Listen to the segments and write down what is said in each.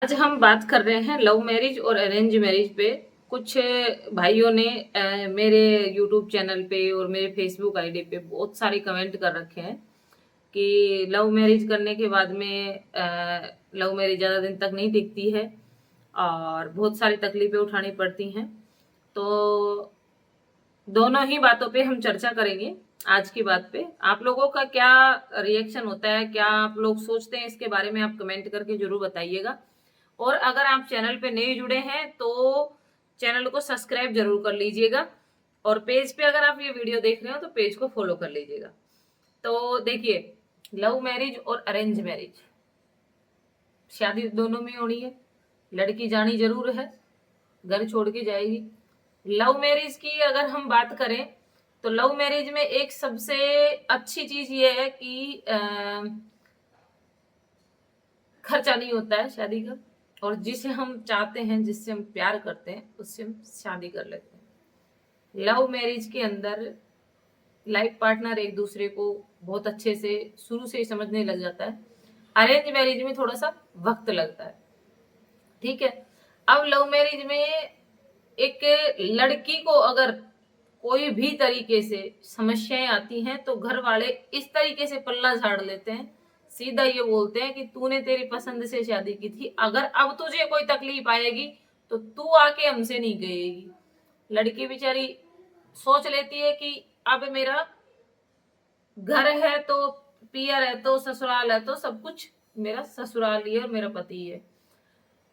आज हम बात कर रहे हैं लव मैरिज और अरेंज मैरिज पे। कुछ भाइयों ने मेरे यूट्यूब चैनल पे और मेरे फेसबुक आईडी पे बहुत सारे कमेंट कर रखे हैं कि लव मैरिज करने के बाद में लव मैरिज ज़्यादा दिन तक नहीं टिकती है और बहुत सारी तकलीफें उठानी पड़ती हैं। तो दोनों ही बातों पे हम चर्चा करेंगे। आज की बात पे आप लोगों का क्या रिएक्शन होता है, क्या आप लोग सोचते हैं इसके बारे में, आप कमेंट करके जरूर बताइएगा। और अगर आप चैनल पे नए जुड़े हैं तो चैनल को सब्सक्राइब जरूर कर लीजिएगा और पेज पे अगर आप ये वीडियो देख रहे हो तो पेज को फॉलो कर लीजिएगा। तो देखिए, लव मैरिज और अरेंज मैरिज, शादी दोनों में होनी है। लड़की जानी जरूर है, घर छोड़ के जाएगी। लव मैरिज की अगर हम बात करें तो लव मैरिज में एक सबसे अच्छी चीज ये है कि खर्चा नहीं होता है शादी का, और जिसे हम चाहते हैं, जिससे हम प्यार करते हैं, उससे हम शादी कर लेते हैं। लव मैरिज के अंदर लाइफ पार्टनर एक दूसरे को बहुत अच्छे से शुरू से ही समझने लग जाता है। अरेंज मैरिज में थोड़ा सा वक्त लगता है, ठीक है। अब लव मैरिज में एक लड़की को अगर कोई भी तरीके से समस्याएं आती हैं तो घर वाले इस तरीके से पल्ला झाड़ लेते हैं, सीधा ये बोलते हैं कि तूने तेरी पसंद से शादी की थी, अगर अब तुझे कोई तकलीफ आएगी तो तू आके हमसे नहीं कहेगी। लड़की बेचारी सोच लेती है कि अब मेरा घर है तो, पियर है तो, ससुराल है तो, सब कुछ मेरा ससुराल ही है और मेरा पति है।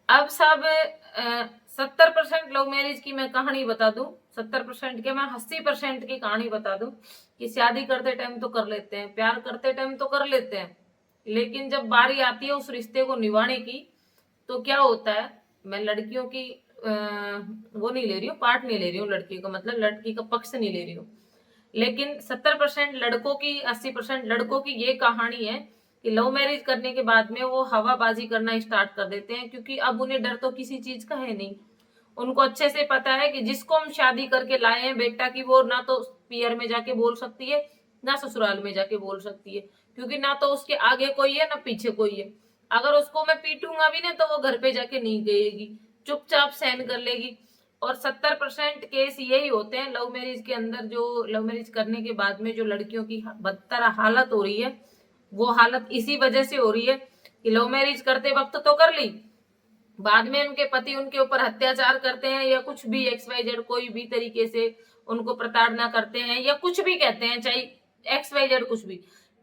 अब सब 70% लव मैरिज की मैं कहानी बता दूं, 70% के मैं 80% की कहानी बता दूं कि शादी करते टाइम तो कर लेते हैं, प्यार करते टाइम तो कर लेते हैं, लेकिन जब बारी आती है उस रिश्ते को निभाने की तो क्या होता है। मैं लड़कियों की वो नहीं ले रही हूँ, पार्ट नहीं ले रही हूँ, लड़की का मतलब लड़की का पक्ष नहीं ले रही हूँ, लेकिन 70% लड़कों की, 80% लड़कों की ये कहानी है कि लव मैरिज करने के बाद में वो हवाबाजी करना स्टार्ट कर देते हैं, क्योंकि अब उन्हें डर तो किसी चीज का है नहीं। उनको अच्छे से पता है कि जिसको हम शादी करके लाए हैं बेटा की, वो ना तो पियर में जाके बोल सकती है ना ससुराल में जाके बोल सकती है, क्योंकि ना तो उसके आगे कोई है ना पीछे कोई है। अगर उसको मैं पीटूंगा भी ना तो वो घर पे जाके नहीं गएगी, चुपचाप सहन कर लेगी। और 70% केस यही होते हैं लव मैरिज के अंदर, जो लव मैरिज करने के बाद में जो लड़कियों की बदतर हालत हो रही है, वो हालत इसी वजह से हो रही है कि लव मैरिज करते वक्त तो कर ली, बाद में उनके पति उनके ऊपर अत्याचार करते हैं या कुछ भी XYZ कोई भी तरीके से उनको प्रताड़ना करते हैं या कुछ भी कहते हैं, चाहे XYZ कुछ भी,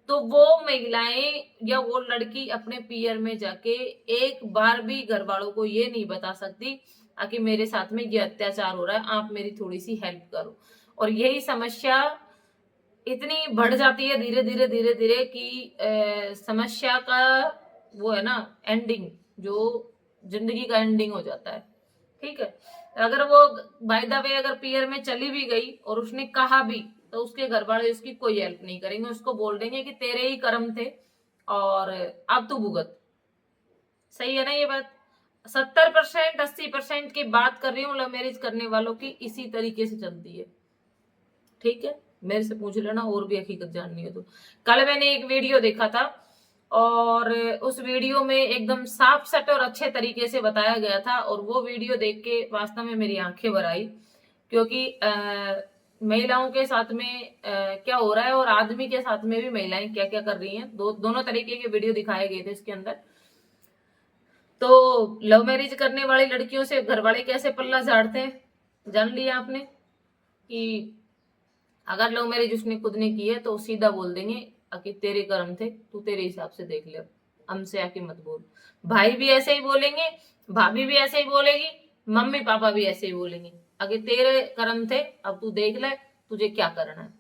तो वो महिलाएं या वो लड़की अपने पियर में जाके एक बार भी घर वालों को ये नहीं बता सकती कि मेरे साथ में ये अत्याचार हो रहा है, आप मेरी थोड़ी सी हेल्प करो। और यही समस्या इतनी बढ़ जाती है धीरे धीरे धीरे धीरे कि समस्या का वो है ना एंडिंग, जो जिंदगी का एंडिंग हो जाता है, ठीक है। अगर वो बाय द वे अगर पियर में चली भी गई और उसने कहा भी, तो उसके घर वाले उसकी कोई हेल्प नहीं करेंगे, उसको बोल देंगे कि तेरे ही कर्म थे और अब तू भुगत। सही है ना ये बात। 70% 80% की बात कर रही हूँ लव मैरिज करने वालों की, इसी तरीके से चलती है, ठीक है। मेरे से पूछ लेना और भी हकीकत जाननी है तो। कल मैंने एक वीडियो देखा था और उस वीडियो में एकदम साफ सट और अच्छे तरीके से बताया गया था, और वो वीडियो देख के वास्तव में मेरी आंखें भर आई, क्योंकि महिलाओं के साथ में क्या हो रहा है और आदमी के साथ में भी महिलाएं क्या क्या कर रही हैं, दोनों तरीके के वीडियो दिखाए गए थे इसके अंदर। तो लव मैरिज करने वाली लड़कियों से घर वाले कैसे पल्ला झाड़ते हैं जान लिया आपने, कि अगर लव मैरिज उसने खुद ने की है तो सीधा बोल देंगे कि तेरे कर्म थे, तू तेरे हिसाब से देख ले, हमसे आके मत बोल। भाई भी ऐसे ही बोलेंगे, भाभी भी ऐसे ही बोलेगी, मम्मी पापा भी ऐसे ही बोलेंगे, अगर तेरे कर्म थे, अब तू देख ले तुझे क्या करना है।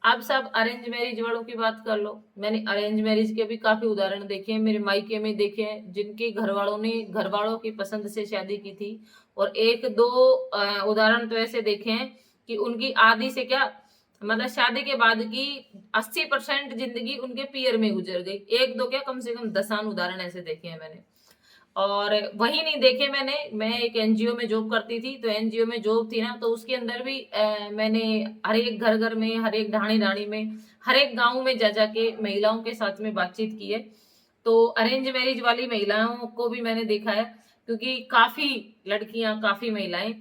आप सब अरेंज मैरिज वालों की बात कर लो, मैंने अरेंज मैरिज के भी काफी उदाहरण देखे हैं, मेरे मायके में देखे हैं, जिनके घर वालों ने घर वालों की पसंद से शादी की थी। और एक दो उदाहरण तो ऐसे देखे हैं कि उनकी आधी से क्या, मतलब शादी के बाद की 80% जिंदगी उनके पियर में गुजर गई। एक दो क्या, कम से कम 10 उदाहरण ऐसे देखे हैं मैंने। और वही नहीं देखे मैंने, मैं एक एनजीओ में जॉब करती थी, तो एनजीओ में जॉब थी ना, तो उसके अंदर भी मैंने हर एक घर घर में, हर एक ढाणी ढाणी में, हर एक गांव में जा जाके महिलाओं के साथ में बातचीत की है। तो अरेंज मैरिज वाली महिलाओं को भी मैंने देखा है, क्योंकि काफी लड़कियां, काफी महिलाएं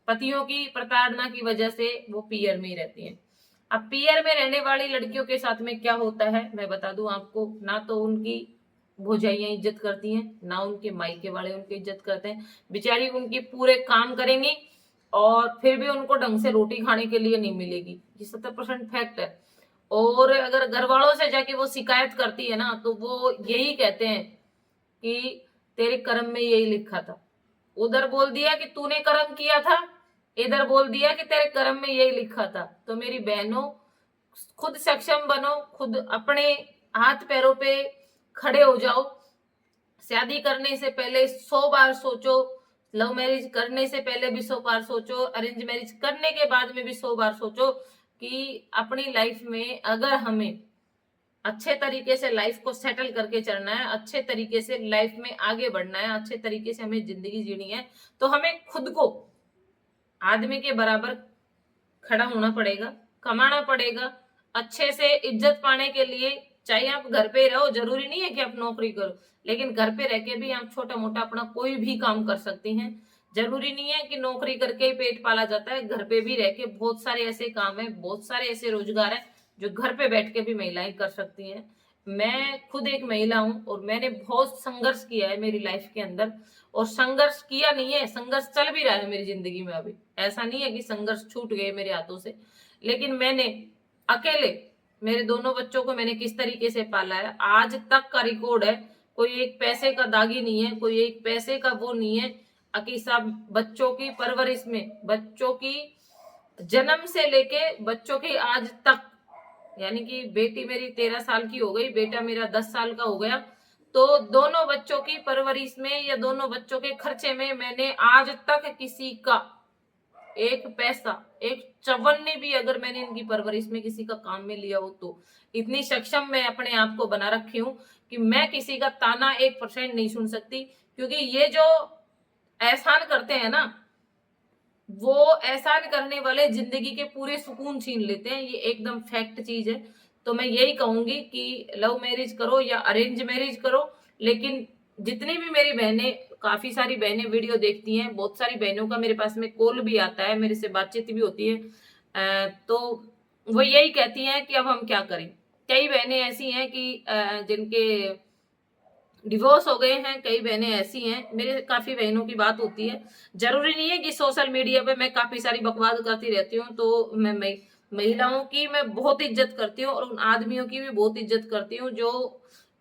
पतियों की प्रताड़ना की वजह से वो पीयर में ही रहती हैं। अब पीयर में रहने वाली लड़कियों के साथ में क्या होता है मैं बता दूं आपको, ना तो उनकी भौजाइयां इज्जत करती हैं, ना उनके मायके वाले उनकी इज्जत करते हैं। बेचारी उनकी पूरे काम करेंगी और फिर भी उनको ढंग से रोटी खाने के लिए नहीं मिलेगी। ये 70% फैक्ट है। और अगर घर वालों से जाके वो शिकायत करती है ना, तो वो यही कहते हैं कि तेरे कर्म में यही लिखा था। उधर बोल दिया कि तूने कर्म किया था, इधर बोल दिया कि तेरे कर्म में यही लिखा था। तो मेरी बहनों, खुद सक्षम बनो, खुद अपने हाथ पैरों पे खड़े हो जाओ। शादी करने से पहले 100 बार सोचो, लव मैरिज करने से पहले भी 100 बार सोचो, अरेंज मैरिज करने के बाद में भी 100 बार सोचो कि अपनी लाइफ में अगर हमें अच्छे तरीके से लाइफ को सेटल करके चलना है, अच्छे तरीके से लाइफ में आगे बढ़ना है, अच्छे तरीके से हमें जिंदगी जीनी है, तो हमें खुद को आदमी के बराबर खड़ा होना पड़ेगा, कमाना पड़ेगा अच्छे से। इज्जत पाने के लिए चाहे आप घर पे रहो, जरूरी नहीं है कि आप नौकरी करो, लेकिन घर पे रह के भी आप छोटा मोटा अपना कोई भी काम कर सकती हैं। जरूरी नहीं है कि नौकरी करके ही पेट पाला जाता है, घर पे भी रह के बहुत सारे ऐसे काम है, बहुत सारे ऐसे रोजगार है जो घर पे बैठ के भी महिलाएं कर सकती हैं। मैं खुद एक महिला हूं और मैंने बहुत संघर्ष किया है मेरी लाइफ के अंदर, और संघर्ष किया नहीं है, संघर्ष चल भी रहा है मेरी जिंदगी में अभी। ऐसा नहीं है कि संघर्ष छूट गए मेरे हाथों से, लेकिन मैंने अकेले मेरे दोनों बच्चों को मैंने किस तरीके से पाला है, आज तक का रिकॉर्ड है। कोई एक पैसे का दागी नहीं है, कोई एक पैसे का वो नहीं है। अकी साहब, बच्चों की परवरिश में, बच्चों की जन्म से लेके बच्चों की आज तक, यानी कि बेटी मेरी 13 साल की हो गई, बेटा मेरा 10 साल का हो गया, तो दोनों बच्चों की परवरिश में या दोनों बच्चों के खर्चे में मैंने आज तक किसी का एक पैसा, एक चवन्नी भी अगर मैंने इनकी परवरिश में किसी का काम में लिया हो, तो इतनी सक्षम मैं अपने आप को बना रखी हूं कि मैं किसी का ताना 1% नहीं सुन सकती। क्योंकि ये जो एहसान करते हैं ना, वो एहसान करने वाले जिंदगी के पूरे सुकून छीन लेते हैं, ये एकदम फैक्ट चीज है। तो मैं यही कहूंगी कि लव मैरिज करो या अरेंज मैरिज करो, लेकिन जितनी भी मेरी बहनें, काफी सारी बहनें वीडियो देखती हैं, बहुत सारी बहनों का मेरे पास में कॉल भी आता है, मेरे से बातचीत भी होती है, तो वो यही कहती हैं कि अब हम क्या करें। कई बहनें ऐसी हैं कि जिनके डिवोर्स हो गए हैं, कई बहनें ऐसी हैं, मेरे काफी बहनों की बात होती है। जरूरी नहीं है कि सोशल मीडिया पे मैं काफी सारी बकवास करती रहती हूँ, तो मैं महिलाओं की मैं बहुत इज्जत करती हूँ और उन आदमियों की भी बहुत इज्जत करती हूँ जो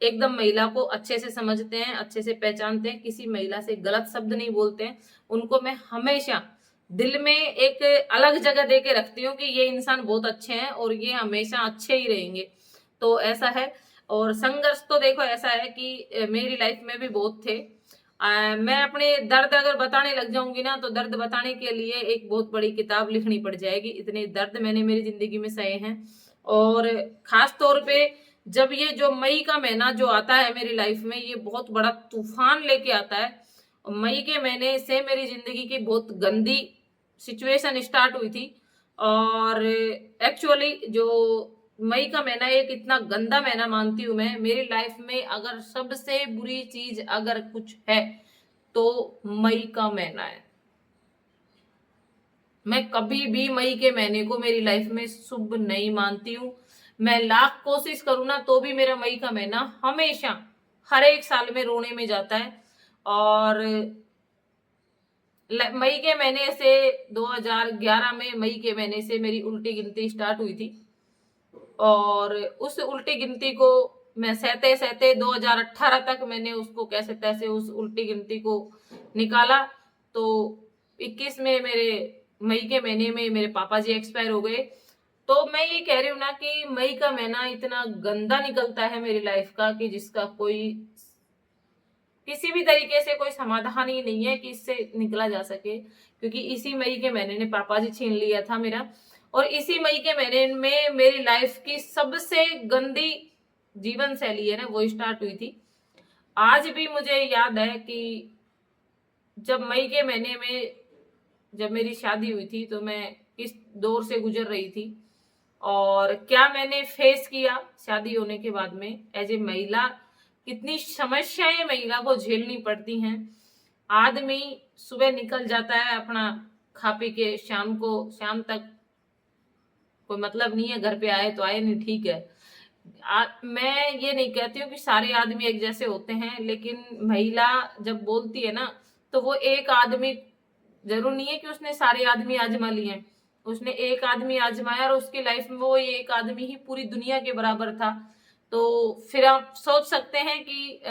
एकदम महिला को अच्छे से समझते हैं, अच्छे से पहचानते हैं, किसी महिला से गलत शब्द नहीं बोलते हैं। उनको मैं हमेशा दिल में एक अलग जगह दे के रखती हूँ कि ये इंसान बहुत अच्छे हैं और ये हमेशा अच्छे ही रहेंगे। तो ऐसा है। और संघर्ष तो देखो ऐसा है कि मेरी लाइफ में भी बहुत थे। मैं अपने दर्द अगर बताने लग जाऊंगी ना, तो दर्द बताने के लिए एक बहुत बड़ी किताब लिखनी पड़ जाएगी, इतने दर्द मैंने मेरी जिंदगी में सहे हैं। और खास तौर पे जब ये जो मई का महीना जो आता है मेरी लाइफ में, ये बहुत बड़ा तूफान लेके आता है। मई के महीने से मेरी जिंदगी की बहुत गंदी सिचुएशन स्टार्ट हुई थी। और एक्चुअली जो मई का महीना एक इतना गंदा महीना मानती हूँ मैं मेरी लाइफ में, अगर सबसे बुरी चीज अगर कुछ है तो मई का महीना है। मैं कभी भी मई के महीने को मेरी लाइफ में शुभ नहीं मानती हूँ। मैं लाख कोशिश करूँ ना, तो भी मेरा मई का महीना हमेशा हर एक साल में रोने में जाता है। और मई के महीने से 2011 में मई के महीने से मेरी उल्टी गिनती स्टार्ट हुई थी, और उस उल्टी गिनती को मैं सहते सहते 2018 तक मैंने उसको कैसे तैसे उस उल्टी गिनती को निकाला। तो 21 में मेरे मई के महीने में मेरे पापा जी एक्सपायर हो गए। तो मैं ये कह रही हूँ ना कि मई का महीना इतना गंदा निकलता है मेरी लाइफ का कि जिसका कोई किसी भी तरीके से कोई समाधान ही नहीं है कि इससे निकला जा सके। क्योंकि इसी मई के महीने ने पापा जी छीन लिया था मेरा, और इसी मई के महीने में मेरी लाइफ की सबसे गंदी जीवन शैली है ना वो स्टार्ट हुई थी। आज भी मुझे याद है कि जब मई के महीने में जब मेरी शादी हुई थी, तो मैं किस दौर से गुजर रही थी और क्या मैंने फेस किया शादी होने के बाद में एज ए महिला। कितनी समस्याएं महिला को झेलनी पड़ती हैं। आदमी सुबह निकल जाता है अपना खा पी के, शाम तक कोई मतलब नहीं है, घर पे आए तो आए, नहीं ठीक है। मैं ये नहीं कहती हूँ कि सारे आदमी एक जैसे होते हैं, लेकिन महिला जब बोलती है ना, तो वो एक आदमी, जरूर नहीं है कि उसने सारे आदमी आजमा लिए हैं, उसने एक आदमी आजमाया और उसकी लाइफ में वो एक आदमी ही पूरी दुनिया के बराबर था। तो फिर आप सोच सकते हैं कि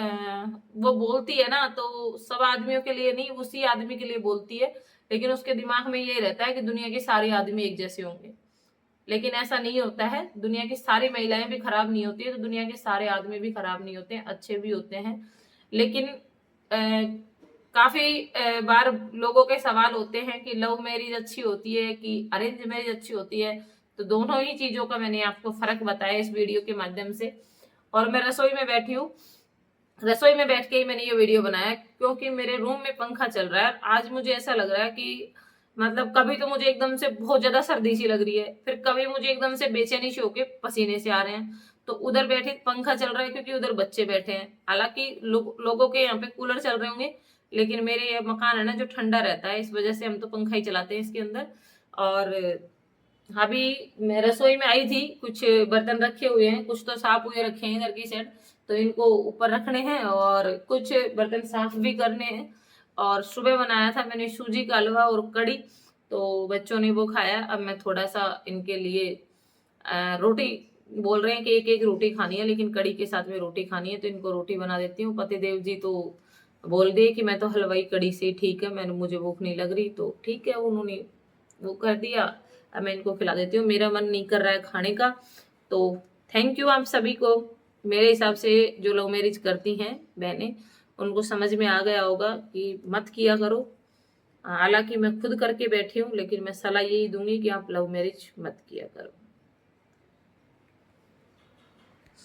वो बोलती है ना, तो सब आदमियों के लिए नहीं, उसी आदमी के लिए बोलती है, लेकिन उसके दिमाग में ये रहता है कि दुनिया के सारे आदमी एक जैसे होंगे। लेकिन ऐसा नहीं होता है, दुनिया की सारी महिलाएं भी खराब नहीं होती है, तो दुनिया के सारे आदमी भी खराब नहीं होते हैं, अच्छे भी होते हैं। लेकिन काफी बार लोगों के सवाल होते हैं कि लव मैरिज अच्छी होती है कि अरेंज मैरिज अच्छी होती है। तो दोनों ही चीजों का मैंने आपको फर्क बताया इस वीडियो के माध्यम से। और मैं रसोई में बैठी हूँ, रसोई में बैठ के ही मैंने ये वीडियो बनाया, क्योंकि मेरे रूम में पंखा चल रहा है। आज मुझे ऐसा लग रहा है कि मतलब कभी तो मुझे एकदम से बहुत ज्यादा सर्दी सी लग रही है, फिर कभी मुझे एकदम से बेचैनी सी होके पसीने से आ रहे हैं। तो उधर बैठे पंखा चल रहा है क्योंकि उधर बच्चे बैठे हैं। हालांकि लोगों के यहाँ पे कूलर चल रहे होंगे, लेकिन मेरे ये मकान है ना जो ठंडा रहता है, इस वजह से हम तो पंखा ही चलाते हैं इसके अंदर। और अभी मैं रसोई में आई थी, कुछ बर्तन रखे हुए हैं, कुछ तो साफ हुए रखे हैं घर की साइड, तो इनको ऊपर रखने हैं और कुछ बर्तन साफ भी करने हैं। और सुबह बनाया था मैंने सूजी का हलवा और कड़ी, तो बच्चों ने वो खाया। अब मैं थोड़ा सा इनके लिए रोटी, बोल रहे हैं कि एक एक रोटी खानी है, लेकिन कड़ी के साथ में रोटी खानी है, तो इनको रोटी बना देती हूँ। पतिदेव जी तो बोल दिए कि मैं तो हलवाई कड़ी से ठीक है, मैंने मुझे भूख नहीं लग रही, तो ठीक है, उन्होंने वो कर दिया। अब मैं इनको खिला देती हूँ, मेरा मन नहीं कर रहा है खाने का। तो थैंक यू आप सभी को। मेरे हिसाब से जो लव मैरिज करती हैं बहनें, उनको समझ में आ गया होगा कि मत किया करो। हालांकि मैं खुद करके बैठी हूँ, लेकिन मैं सलाह यही दूंगी कि आप लव मैरिज मत किया करो।